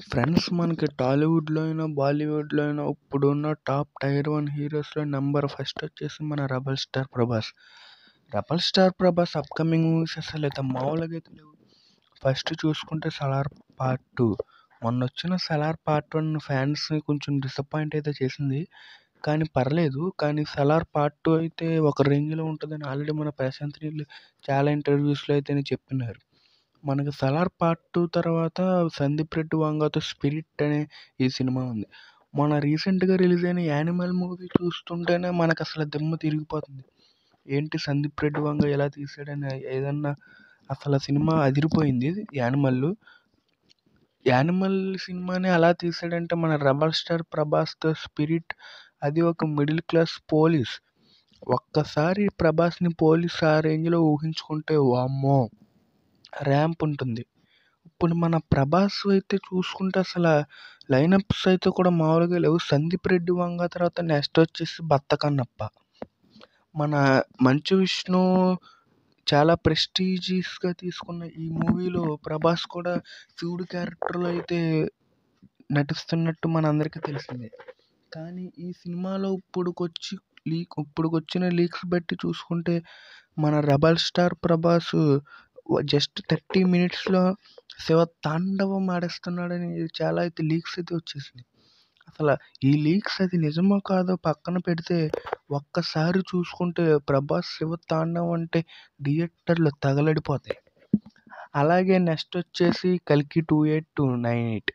Friends మనకి టాలీవుడ్‌లో అయినా, బాలీవుడ్‌లో అయినా ఇప్పుడున్న టాప్ టైర్ 1 హీరోస్‌లో నంబర్ ఫస్ట్ వచ్చేసి మన 'rebel star Prabhas'. 'Rebel star Prabhas' upcoming movies అసలైతే మామూలుగా అయితే లేవు. ఫస్ట్ చూసుకుంటే 'సలార్ పార్ట్ 2' మొన్నొచ్చిన 'సలార్ పార్ట్ 1' ఫ్యాన్స్‌ని కొంచెం డిసప్పాయింట్ అయితే చేసింది. కానీ పర్లేదు. కానీ 'సలార్ పార్ట్ 2' అయితే ఒక రేంజ్‌లో ఉంటదని ఆల్రెడీ మన ప్రశాంత్ నీల్ చాలా ఇంటర్వ్యూస్‌లో అయితేనే చెప్పున్నారు. మనకి 'సలార్ పార్ట్ 2' తర్వాత 'సందీప్ రెడ్డి వంగతో 'స్పిరిట్' అనే ఈ సినిమా ఉంది. మొన్న రీసెంట్‌గా రిలీజ్ అయిన 'యానిమల్' మూవీ చూస్తుంటేనే మనకసలు దిమ్మ తిరిగిపోతుంది. ఏంటి 'సందీప్ రెడ్డి వంగ ఇలా తీసాడని' ఏదన్నా అసలు సినిమా అదిరిపోయింది 'యానిమల్'. 'యానిమల్' సినిమాని అలా తీసాడంటే మన 'రెబెల్ స్టార్ ప్రభాస్‌తో 'స్పిరిట్' అది ఒక మిడిల్ క్లాస్ పోలీస్. ఒక్కసారి ప్రభాస్‌ని పోలీస్ ఆ రేంజ్‌లో ఊహించుకుంటే వామ్మో! ర్యాంప్ ఉంటుంది. ఇప్పుడు మన 'ప్రభాస్' అయితే చూసుకుంటే అసల లైనప్స్ అయితే కూడా మామూలుగా లేవు. 'సందీప్ రెడ్డి వంగ' తర్వాత నెక్స్ట్ వచ్చేసి 'భక్త కన్నప్ప'. మన 'మంచు విష్ణు' చాలా ప్రెస్టీజియస్‌గా తీసుకున్న ఈ మూవీలో 'ప్రభాస్' కూడా శివుడి క్యారెక్టర్‌లో అయితే నటిస్తున్నట్టు మనందరికీ తెలిసిందే. కానీ ఈ సినిమాలో ఇప్పుడుకొచ్చిన లీక్స్ బట్టి చూసుకుంటే మన 'రెబెల్ స్టార్ ప్రభాస్' జస్ట్ 30 మినిట్స్‌లో శివ తాండవం ఆడేస్తున్నాడని చాలా అయితే లీక్స్ అయితే వచ్చేసినాయి. అసల ఈ లీక్స్ అది నిజమో కాదో పక్కన పెడితే ఒక్కసారి చూసుకుంటే 'ప్రభాస్ శివ తాండవం' అంటే థియేటర్లు తగలడిపోతాయి. అలాగే నెక్స్ట్ వచ్చేసి 'కల్కి 2898'.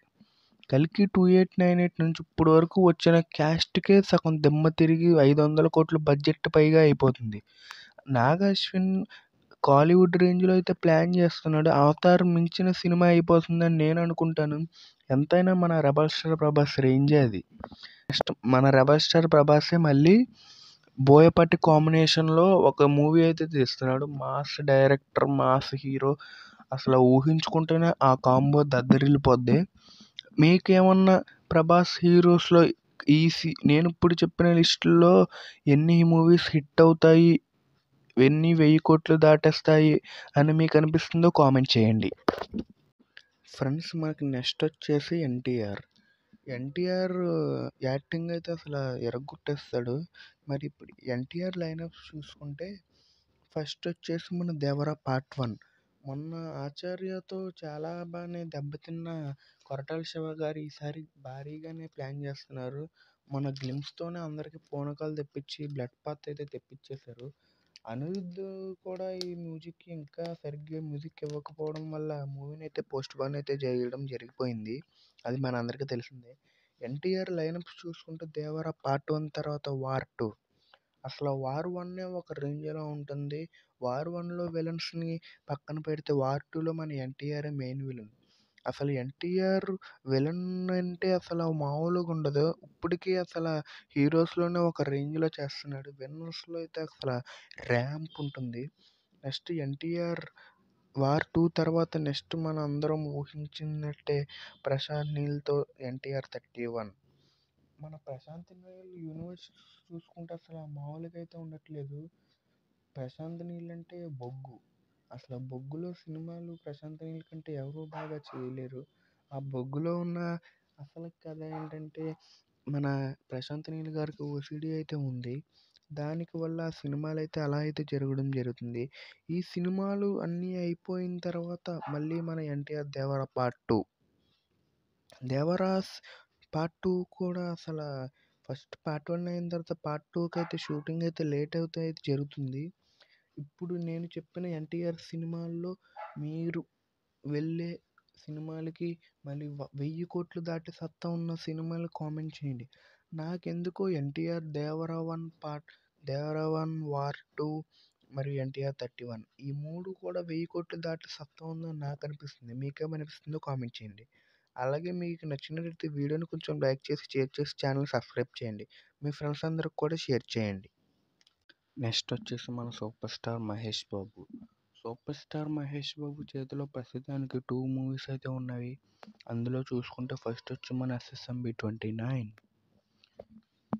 'కల్కి 2898' నుంచి ఇప్పటి వరకు వచ్చిన క్యాస్ట్‌కే సగం దిమ్మ తిరిగి 500 కోట్ల బడ్జెట్ పైగా అయిపోతుంది. నాగ్ అశ్విన్ కాలీవుడ్ రేంజ్‌లో అయితే ప్లాన్ చేస్తున్నాడు. 'అవతార్' మించిన సినిమా అయిపోతుందని నేను అనుకుంటాను. ఎంతైనా మన 'రెబెల్ స్టార్ ప్రభాస్' రేంజే అది. నెక్స్ట్ మన 'రెబెల్ స్టార్ ప్రభాసే' మళ్ళీ బోయపాటి కాంబినేషన్‌లో ఒక మూవీ అయితే తీస్తున్నాడు. మాస్ డైరెక్టర్, మాస్ హీరో అసలు ఊహించుకుంటేనే ఆ కాంబో దద్దరిల్లిపోద్ది. మీకేమన్నా 'ప్రభాస్' హీరోస్‌లో నేను ఇప్పుడు చెప్పిన లిస్టుల్లో ఎన్ని మూవీస్ హిట్ అవుతాయి, ఎన్ని 1000 కోట్లు దాటేస్తాయి అని మీకు అనిపిస్తుందో కామెంట్ చేయండి. ఫ్రెండ్స్ మనకి నెక్స్ట్ వచ్చేసి ఎన్టీఆర్ యాక్టింగ్ అయితే అసలు ఇరగ్గొట్టేస్తాడు. మరి ఇప్పుడు ఎన్టీఆర్ లైనప్ చూసుకుంటే ఫస్ట్ వచ్చేసి మన 'దేవరా పార్ట్ 1'. మొన్న 'ఆచార్య'తో చాలా బాగానే దెబ్బతిన్న కొరటాల శివ గారు ఈసారి భారీగానే ప్లాన్ చేస్తున్నారు. మన గ్లిమ్స్‌తోనే అందరికి పూనకాలు తెప్పించి బ్లడ్ బాత్ అయితే తెప్పించేశారు. అనిరుద్ కూడా ఈ మ్యూజిక్‌కి ఇంకా సరిగ్గా మ్యూజిక్ ఇవ్వకపోవడం వల్ల మూవీని అయితే పోస్ట్‌పోన్ అయితే చేయడం జరిగిపోయింది. అది మనందరికీ తెలిసిందే. ఎన్టీఆర్ లైనప్స్ చూసుకుంటే 'దేవరా పార్ట్ 1' తర్వాత 'వార్ 2'. అసలు 'వార్ 1' ఒక రేంజ్‌లో ఉంటుంది. 'వార్ 1'లో విలన్స్‌ని పక్కన పెడితే 'వార్ 2'లో మన ఎన్టీఆరే మెయిన్ విలన్. అసలు ఎన్టీఆర్ విలన్ అంటే అసలు మామూలుగా ఉండదు. ఇప్పటికీ అసలు హీరోస్‌లోనే ఒక రేంజ్‌లో చేస్తున్నాడు. విలన్స్‌లో అయితే అసలు ర్యాంప్ ఉంటుంది. నెక్స్ట్ ఎన్టీఆర్ 'వార్ 2' తర్వాత నెక్స్ట్ మనం అందరం ఊహించినట్టే ప్రశాంత్ నీల్‌తో ఎన్టీఆర్ 31. మన ప్రశాంత్ నీల్ యూనివర్స్ చూసుకుంటే అసలు మామూలుగా అయితే ఉండట్లేదు. ప్రశాంత్ నీల్ అంటే బొగ్గు. అసలు బొగ్గులో సినిమాలు ప్రశాంత్ నీల్ కంటే ఎవరు బాగా చేయలేరు. ఆ బొగ్గులో ఉన్న అసలు కథ ఏంటంటే మన ప్రశాంత్ నీల్ గారికి ఓసీడీ అయితే ఉంది. దానికి వల్ల ఆ సినిమాలైతే అలా అయితే జరగడం జరుగుతుంది. ఈ సినిమాలు అన్నీ అయిపోయిన తర్వాత మళ్ళీ మన ఎన్టీఆర్ 'దేవర పార్ట్ 2'. 'దేవరాస్ పార్ట్ 2' కూడా అసల ఫస్ట్ పార్ట్ 1 అయిన తర్వాత పార్ట్ 2కి అయితే షూటింగ్ అయితే లేట్ అవుతూ అయితే జరుగుతుంది. ఇప్పుడు నేను చెప్పిన ఎన్టీఆర్ సినిమాల్లో మీరు వెళ్ళే సినిమాలకి మళ్ళీ 1000 కోట్లు దాటే సత్తా ఉన్న సినిమాలు కామెంట్ చేయండి. నాకెందుకో ఎన్టీఆర్ 'దేవర 1', 'వార్ 2' మరియు ఎన్టీఆర్ 31 ఈ 3 కూడా 1000 కోట్లు దాటే సత్తా ఉందని నాకు అనిపిస్తుంది. మీకేమనిపిస్తుందో కామెంట్ చేయండి. అలాగే మీకు నచ్చినట్లయితే వీడియోని కొంచెం లైక్ చేసి, షేర్ చేసి ఛానల్ సబ్స్క్రైబ్ చేయండి. మీ ఫ్రెండ్స్ అందరికి కూడా షేర్ చేయండి. నెక్స్ట్ వచ్చేసి మన super star Mahesh Babu. Super star Mahesh Babu చేతిలో ప్రస్తుతానికి 2 మూవీస్ అయితే ఉన్నవి. అందులో చూసుకుంటే ఫస్ట్ వచ్చి మన ఎస్ఎస్ఎంబి 29.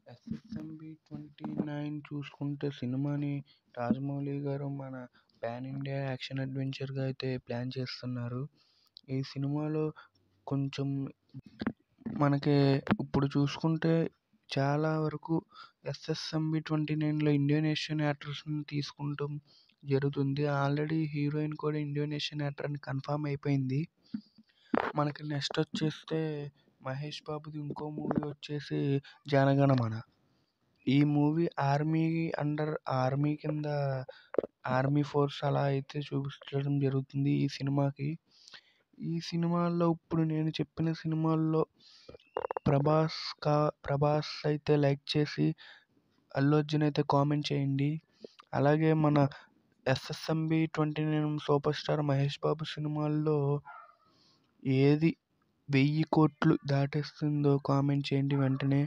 ఎస్ఎస్ఎంబి 29 చూసుకుంటే సినిమాని రాజమౌళి గారు మన పాన్ ఇండియా యాక్షన్ అడ్వెంచర్గా అయితే ప్లాన్ చేస్తున్నారు. ఈ సినిమాలో కొంచెం మనకి ఇప్పుడు చూసుకుంటే చాలా వరకు ఎస్ఎస్ఎంబి 29లో ఇండోనేషియన్ యాక్టర్స్ని తీసుకుంటాం జరుగుతుంది. ఆల్రెడీ హీరోయిన్ కూడా ఇండోనేషియన్ యాక్టర్ అని కన్ఫామ్ అయిపోయింది. మనకి నెక్స్ట్ వచ్చేస్తే మహేష్ బాబుది ఇంకో మూవీ వచ్చేసి జనగణమన. ఈ మూవీ ఆర్మీ కింద ఆర్మీ ఫోర్స్ అలా అయితే చూపించడం జరుగుతుంది ఈ సినిమాకి. ఈ సినిమాల్లో ఇప్పుడు నేను చెప్పిన సినిమాల్లో ప్రభాస్ అయితే లైక్ చేసి అల్లు అర్జున్ అయితే కామెంట్ చేయండి. అలాగే మన SSMB 29 super star Mahesh Babu సినిమాల్లో ఏది 1000 కోట్లు దాటేస్తుందో కామెంట్ చేయండి వెంటనే.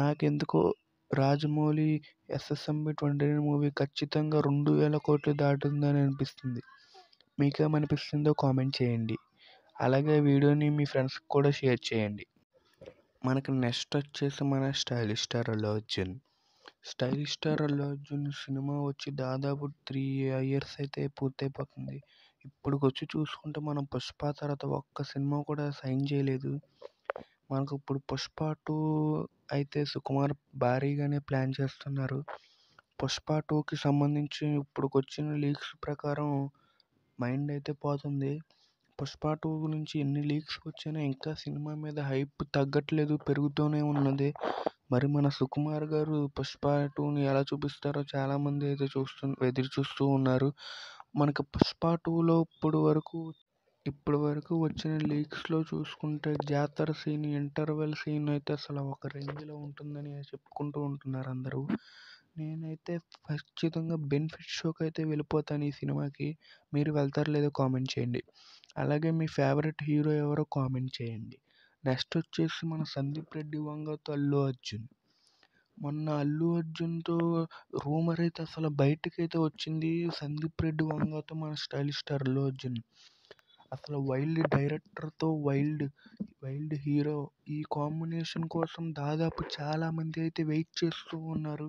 నాకెందుకో రాజమౌళి ఎస్ఎస్ఎంబి 29 మూవీ ఖచ్చితంగా 2000 కోట్లు దాటుందని అనిపిస్తుంది. మీకేమనిపిస్తుందో కామెంట్ చేయండి. అలాగే వీడియోని మీ ఫ్రెండ్స్కి కూడా షేర్ చేయండి. మనకి నెక్స్ట్ వచ్చేసి మన stylish star Allu Arjun. Stylish star Allu Arjun cinema వచ్చి దాదాపు 3 years అయితే పూర్తయిపోతుంది. ఇప్పుడు వచ్చి చూసుకుంటే మనం పుష్ప తర్వాత ఒక్క సినిమా కూడా సైన్ చేయలేదు. మనకు ఇప్పుడు పుష్ప 2 అయితే సుకుమార్ భారీగానే ప్లాన్ చేస్తున్నారు. పుష్ప 2కి సంబంధించి ఇప్పుడు వచ్చిన లీక్స్ ప్రకారం మైండ్ అయితే పోతుంది. పుష్ప 2 గురించి ఎన్ని లీక్స్ వచ్చినా ఇంకా సినిమా మీద హైప్ తగ్గట్లేదు, పెరుగుతూనే ఉన్నది. మరి మన సుకుమార్ గారు పుష్ప 2ని ఎలా చూపిస్తారో చాలామంది అయితే ఎదురు చూస్తూ ఉన్నారు. మనకు పుష్ప 2లో ఇప్పుడు వరకు వచ్చిన లీక్స్లో చూసుకుంటే జాతర సీన్, ఇంటర్వెల్ సీన్ అయితే అసలు ఒక రేంజ్లో ఉంటుందని చెప్పుకుంటూ ఉంటున్నారు అందరూ. నేనైతే ఖచ్చితంగా బెనిఫిట్ షోకి అయితే వెళ్ళిపోతాను ఈ సినిమాకి. మీరు వెళ్తారో లేదో కామెంట్ చేయండి. అలాగే మీ ఫేవరెట్ హీరో ఎవరో కామెంట్ చేయండి. నెక్స్ట్ వచ్చేసి మన సందీప్ రెడ్డి వంగతో అల్లు అర్జున్. మొన్న అల్లు అర్జున్తో రూమర్ అయితే అసలు బయటకైతే వచ్చింది. సందీప్ రెడ్డి వంగతో మన స్టైలిష్ స్టార్ అల్లు అర్జున్ అసలు వైల్డ్ డైరెక్టర్తో వైల్డ్ హీరో ఈ కాంబినేషన్ కోసం దాదాపు చాలామంది అయితే వెయిట్ చేస్తూ ఉన్నారు.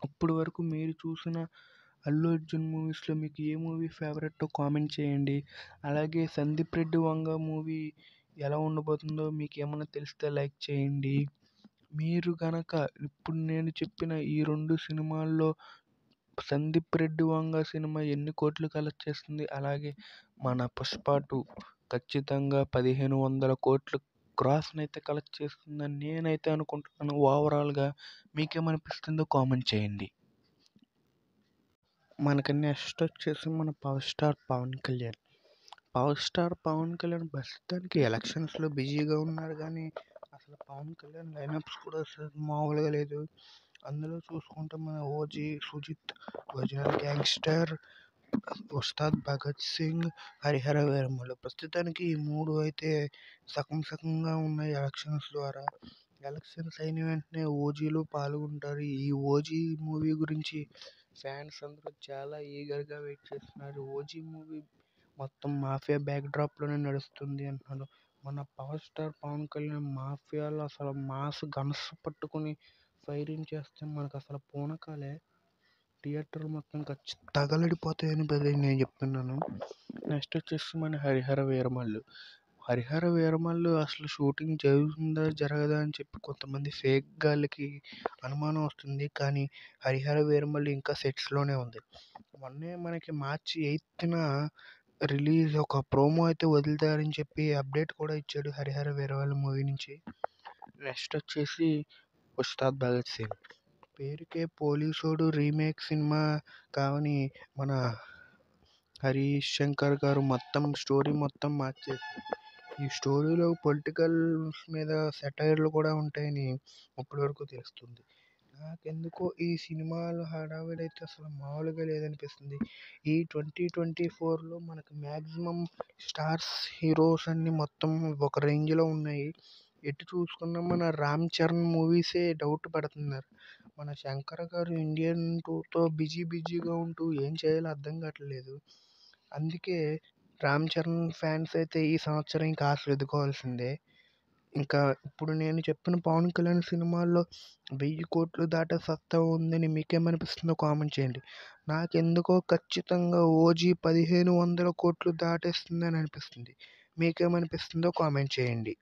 ఇప్పటి వరకు మీరు చూసిన అల్లు అర్జున్ మూవీస్లో మీకు ఏ మూవీ ఫేవరెట్ కామెంట్ చేయండి. అలాగే సందీప్ రెడ్డి వంగ మూవీ ఎలా ఉండబోతుందో మీకు ఏమైనా తెలిస్తే లైక్ చేయండి. మీరు గనక ఇప్పుడు నేను చెప్పిన ఈ 2 సినిమాల్లో సందీప్ రెడ్డి వంగ సినిమా ఎన్ని కోట్లు కలెక్ట్ చేస్తుంది, అలాగే మన పుష్ప 2 ఖచ్చితంగా 1500 కోట్లు క్రాస్నైతే కలెక్ట్ చేస్తుందని నేనైతే అనుకుంటున్నాను. ఓవరాల్గా మీకేమనిపిస్తుందో కామెంట్ చేయండి. మనకి నెక్స్ట్ వచ్చేసి మన power star Pawan Kalyan. Power star Pawan Kalyan ప్రస్తుతానికి ఎలక్షన్స్లో బిజీగా ఉన్నారు, కానీ అసలు పవన్ కళ్యాణ్ లైనప్స్ కూడా అసలు మామూలుగా లేదు. అందులో చూసుకుంటే మన OG, Sujeeth, original gangster, Ustaad Bhagat Singh, Harihara Veeramallu ప్రస్తుతానికి ఈ 3 అయితే సగంగా ఉన్నాయి ఎలక్షన్స్ ద్వారా. ఎలక్షన్స్ అయిన వెంటనే ఓజీలో పాల్గొంటారు. ఈ ఓజీ మూవీ గురించి ఫ్యాన్స్ అందరూ చాలా ఈగర్గా వెయిట్ చేస్తున్నారు. ఓజీ మూవీ మొత్తం మాఫియా బ్యాక్డ్రాప్లోనే నడుస్తుంది అంటున్నారు. మన పవర్ స్టార్ పవన్ కళ్యాణ్ మాఫియాలో అసలు మాస్ గన్స్ పట్టుకుని ఫైరింగ్ చేస్తే మనకు అసలు పూనకాలే. థియేటర్లు మొత్తం తగలడిపోతాయని నేను చెప్తున్నాను. నెక్స్ట్ వచ్చేసి మన హరిహర వీరమల్లు. హరిహర వీరమల్లు అసలు షూటింగ్ జరుగుతుందా జరగదా అని చెప్పి కొంతమంది ఫేక్ గాళ్ళకి అనుమానం వస్తుంది, కానీ హరిహర వీరమల్లు ఇంకా సెట్స్లోనే ఉంది. మొన్నే మనకి March 8న రిలీజ్ ఒక ప్రోమో అయితే వదులుతారని చెప్పి అప్డేట్ కూడా ఇచ్చాడు హరిహర వీరమల్లు మూవీ నుంచి. నెక్స్ట్ వచ్చేసి ఉస్తాద్ భగత్ సింగ్. పేరుకే పోలీసోడు రీమేక్ సినిమా కావని మన హరీష్ శంకర్ గారు మొత్తం స్టోరీ మొత్తం మార్చేశారు. ఈ స్టోరీలో పొలిటికల్స్ మీద సెటైర్లు కూడా ఉంటాయని ఇప్పటివరకు తెలుస్తుంది. నాకెందుకో ఈ సినిమాలో హడావిడి అయితే అసలు మామూలుగా లేదనిపిస్తుంది. ఈ 2024లో మనకు మ్యాక్సిమం స్టార్స్, హీరోస్ అన్నీ మొత్తం ఒక రేంజ్లో ఉన్నాయి. ఎటు చూసుకున్నా మన రామ్ చరణ్ మూవీసే డౌట్ పడుతున్నారు. మన శంకర్ గారు ఇండియన్ 2తో బిజీగా ఉంటూ ఏం చేయాలో అర్థం కావట్లేదు. అందుకే రామ్ చరణ్ ఫ్యాన్స్ అయితే ఈ సంవత్సరం ఇంకా ఆశీర్వదించుకోవాల్సిందే. ఇంకా ఇప్పుడు నేను చెప్పిన పవన్ కళ్యాణ్ సినిమాల్లో 1000 కోట్లు దాటే సత్తా ఉందని మీకేమనిపిస్తుందో కామెంట్ చేయండి. నాకెందుకో ఖచ్చితంగా ఓజీ 1500 కోట్లు దాటేస్తుందని అనిపిస్తుంది. మీకేమనిపిస్తుందో కామెంట్ చేయండి.